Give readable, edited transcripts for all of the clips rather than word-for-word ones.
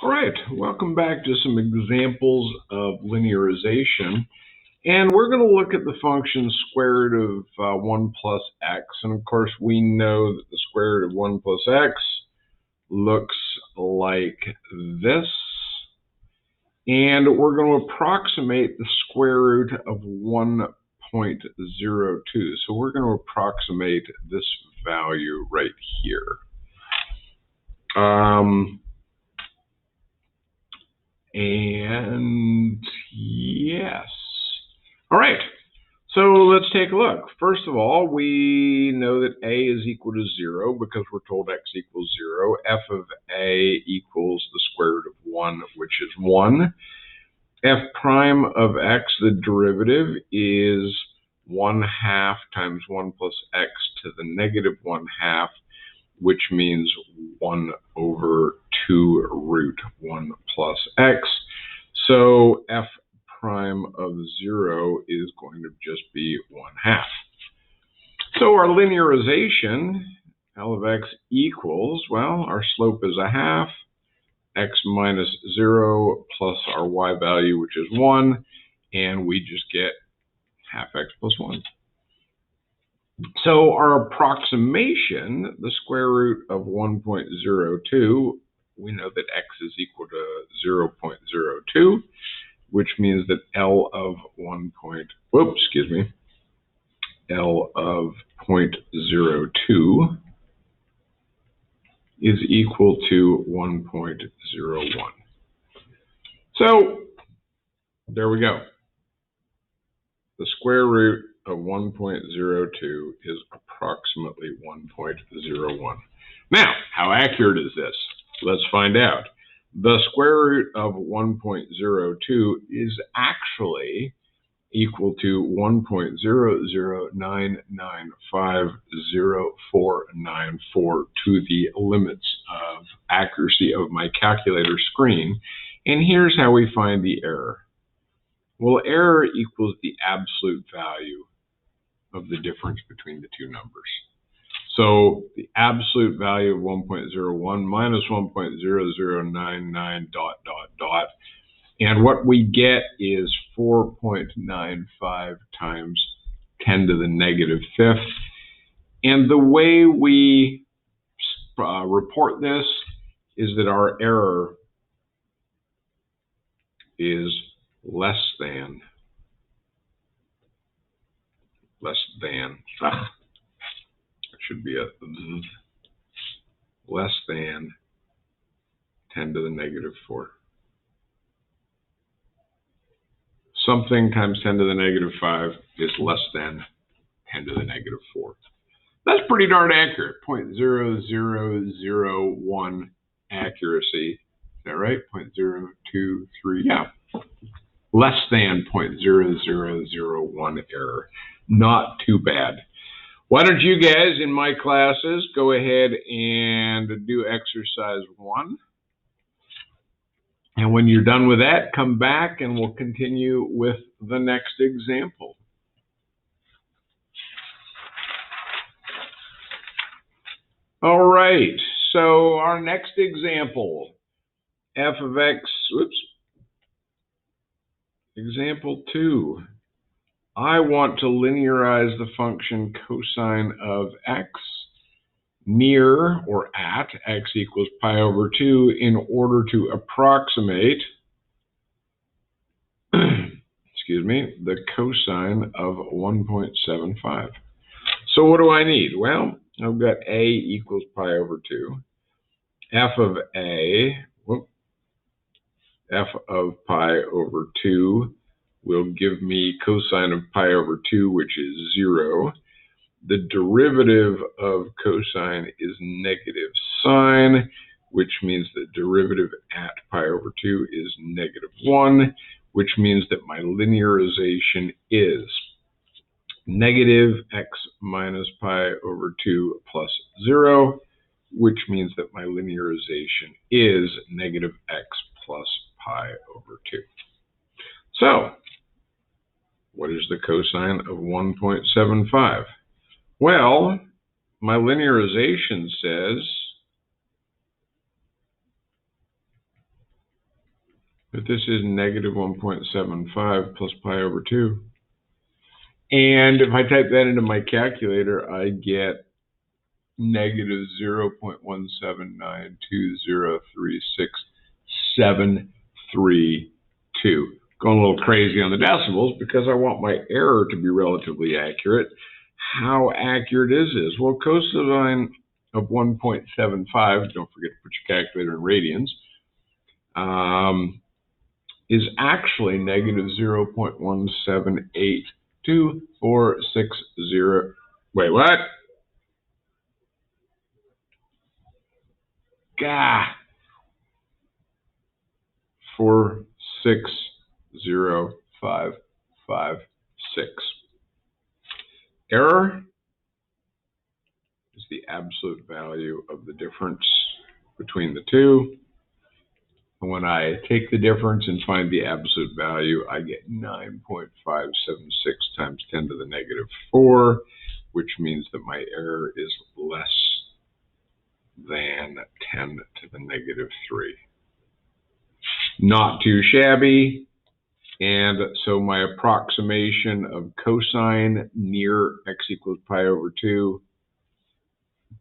All right, welcome back to some examples of linearization. And we're going to look at the function square root of 1 plus x. And of course, we know that the square root of 1 plus x looks like this. And we're going to approximate the square root of 1.02. So we're going to approximate this value right here. And yes. All right. So let's take a look. First of all, we know that a is equal to 0 because we're told x equals 0. F of a equals the square root of 1, which is 1. F prime of x, the derivative, is 1/2 times 1 plus x to the negative 1/2, which means 1/2 root 1 plus x. So f prime of 0 is going to just be 1/2. So our linearization, L of x equals, well, our slope is 1/2, x minus 0 plus our y value, which is 1, and we just get 1/2 x plus 1. So our approximation, the square root of 1.02, we know that x is equal to 0.02, which means that L of L of 0.02 is equal to 1.01. So there we go. The square root of 1.02 is approximately 1.01. Now, how accurate is this? Let's find out. The square root of 1.02 is actually equal to 1.009950494 to the limits of accuracy of my calculator screen. And here's how we find the error. Well, error equals the absolute value of the difference between the two numbers. So the absolute value of 1.01 minus 1.0099 ... And what we get is 4.95 times 10 to the negative 5th. And the way we report this is that our error is less than, it should be less than 10 to the negative 4. Something times 10 to the negative 5 is less than 10 to the negative 4. That's pretty darn accurate. 0.0001 accuracy. Is that right? 0.023. Yeah. Less than 0.0001 error. Not too bad. Why don't you guys in my classes go ahead and do exercise 1. And when you're done with that, come back and we'll continue with the next example. All right, so our next example, f of x, example 2. I want to linearize the function cosine of x near or at x equals pi over 2 in order to approximate the cosine of 1.75. So what do I need? Well, I've got a equals pi over 2. F of a, f of pi over 2 will give me cosine of pi over 2, which is 0. The derivative of cosine is negative sine, which means the derivative at pi over 2 is negative 1, which means that my linearization is negative x minus pi over 2 plus 0, which means that my linearization is negative x plus pi over 2. So, what is the cosine of 1.75? Well, my linearization says But this is negative 1.75 plus pi over 2. And if I type that into my calculator, I get negative 0.179203673 Going a little crazy on the decimals because I want my error to be relatively accurate. How accurate is this? Well, cosine of 1.75, don't forget to put your calculator in radians, is actually negative 0.1782460. Wait, what? Gah. 460556. Error is the absolute value of the difference between the two. And when I take the difference and find the absolute value, I get 9.576 times 10 to the negative 4, which means that my error is less than 10 to the negative 3. Not too shabby. And so my approximation of cosine near x equals pi over 2 is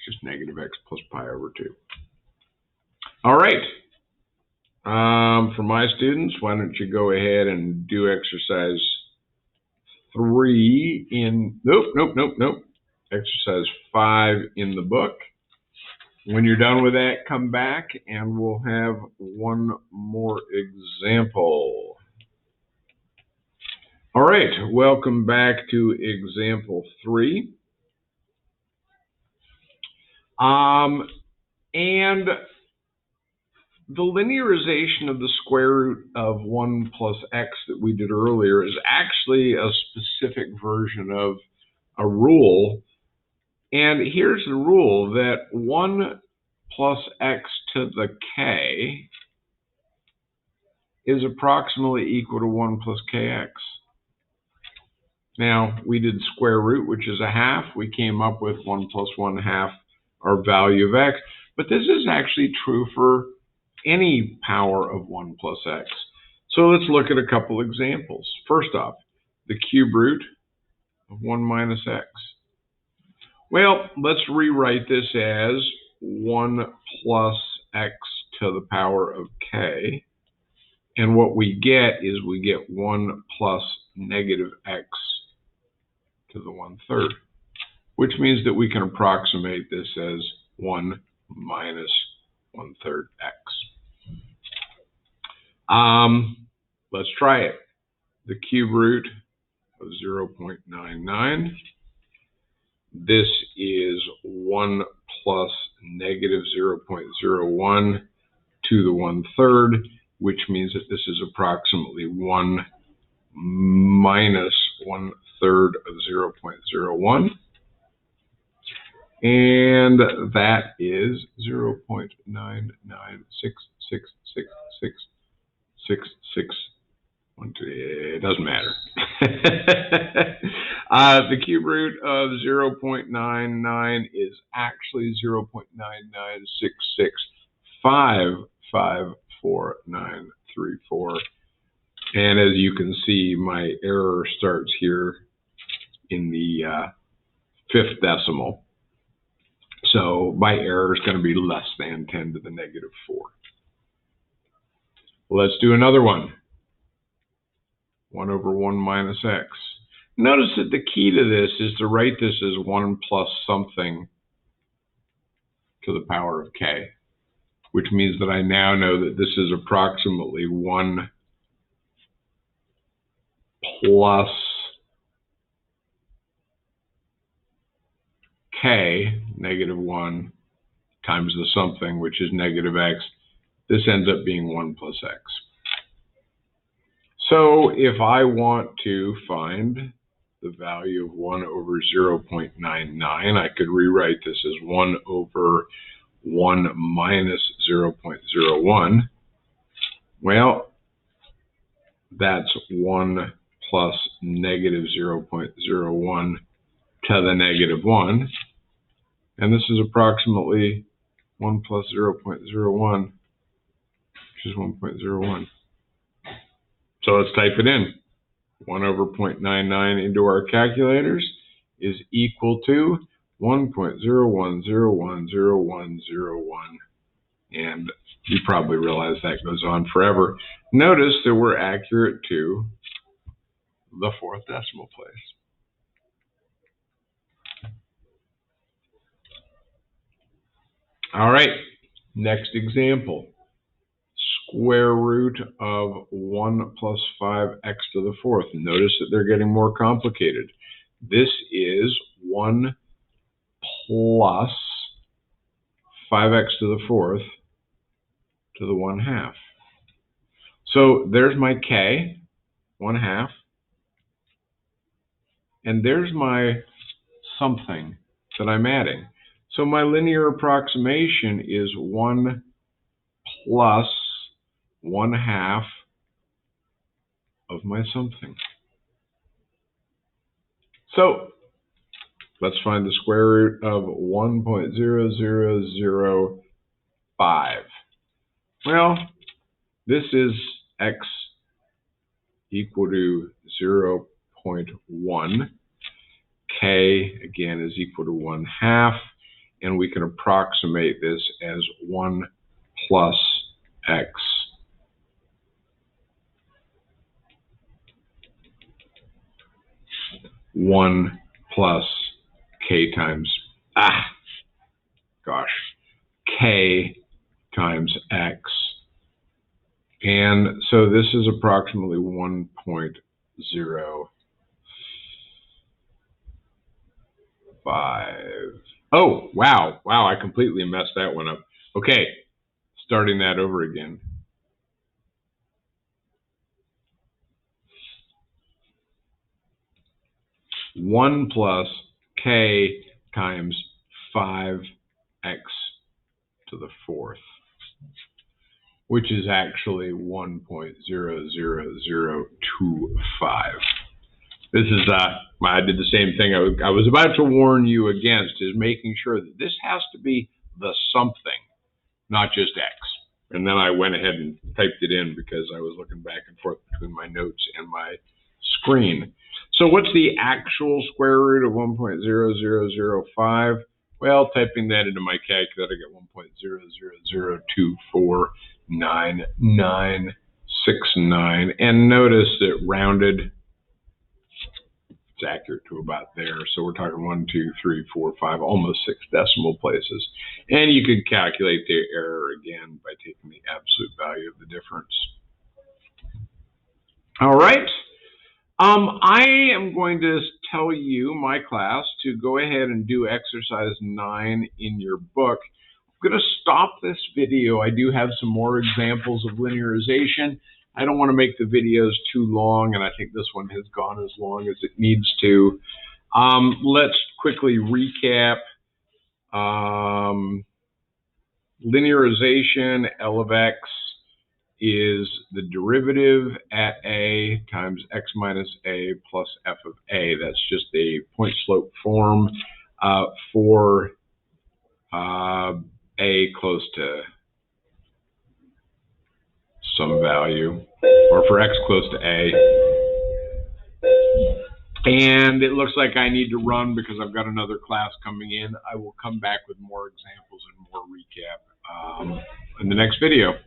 just negative x plus pi over 2. All right. For my students, why don't you go ahead and do exercise 3 in, exercise 5 in the book. When you're done with that, come back and we'll have one more example. All right, welcome back to example 3. And the linearization of the square root of 1 plus x that we did earlier is actually a specific version of a rule. And here's the rule that 1 plus x to the k is approximately equal to 1 plus kx. Now, we did square root, which is a half. We came up with 1 plus 1/2, our value of x. But this is actually true for any power of 1 plus x. So let's look at a couple examples. First off, the cube root of 1 minus x. Well, let's rewrite this as 1 plus x to the power of k. And what we get is we get 1 plus negative x to the 1/3, which means that we can approximate this as 1 minus 1/3 x. Let's try it. The cube root of 0.99. This is 1 plus negative 0.01 to the 1/3, which means that this is approximately 1 minus 1/3 of 0.01. And that is 0.9966666. It doesn't matter. The cube root of 0.99 is actually 0.9966554,934. And as you can see, my error starts here in the 5th decimal. So my error is going to be less than 10 to the negative 4. Let's do another one. 1 over 1 minus x. Notice that the key to this is to write this as 1 plus something to the power of k, which means that I now know that this is approximately 1 plus k, negative 1, times the something, which is negative x. This ends up being 1 plus x. So if I want to find the value of 1 over 0.99, I could rewrite this as 1 over 1 minus 0.01. Well, that's 1 plus negative 0.01 to the negative 1. And this is approximately 1 plus 0.01, which is 1.01. So let's type it in. 1 over 0.99 into our calculators is equal to 1.01010101. And you probably realize that goes on forever. Notice that we're accurate to the 4th decimal place. All right, next example. Square root of 1 plus 5x to the 4th. Notice that they're getting more complicated. This is 1 plus 5x to the 4th to the 1/2. So there's my k, 1/2. And there's my something that I'm adding. So my linear approximation is 1 plus 1/2 of my something. So let's find the square root of 1.0005. Well, this is x equal to 0.1. K, again, is equal to 1/2. And we can approximate this as 1 plus x. One plus k times, k times x. And so this is approximately 1.05. Oh, wow, I completely messed that one up. Okay, starting that over again. One plus k times 5x to the 4th, which is actually 1.00025. This is, I did the same thing I was about to warn you against, is making sure that this has to be the something, not just x. And then I went ahead and typed it in because I was looking back and forth between my notes and my screen. So what's the actual square root of 1.0005? Well, typing that into my calculator, I get 1.000249969. And notice that rounded, it's accurate to about there. So we're talking 1, 2, 3, 4, 5, almost 6 decimal places. And you could calculate the error again by taking the absolute value of the difference. All right. I am going to tell you, my class, to go ahead and do exercise 9 in your book. I'm going to stop this video. I do have some more examples of linearization. I don't want to make the videos too long, and I think this one has gone as long as it needs to. Let's quickly recap. Linearization, L of x, is the derivative at a times x minus a plus f of a. That's just a point slope form for a close to some value, or for x close to a. And it looks like I need to run because I've got another class coming in. I will come back with more examples and more recap in the next video.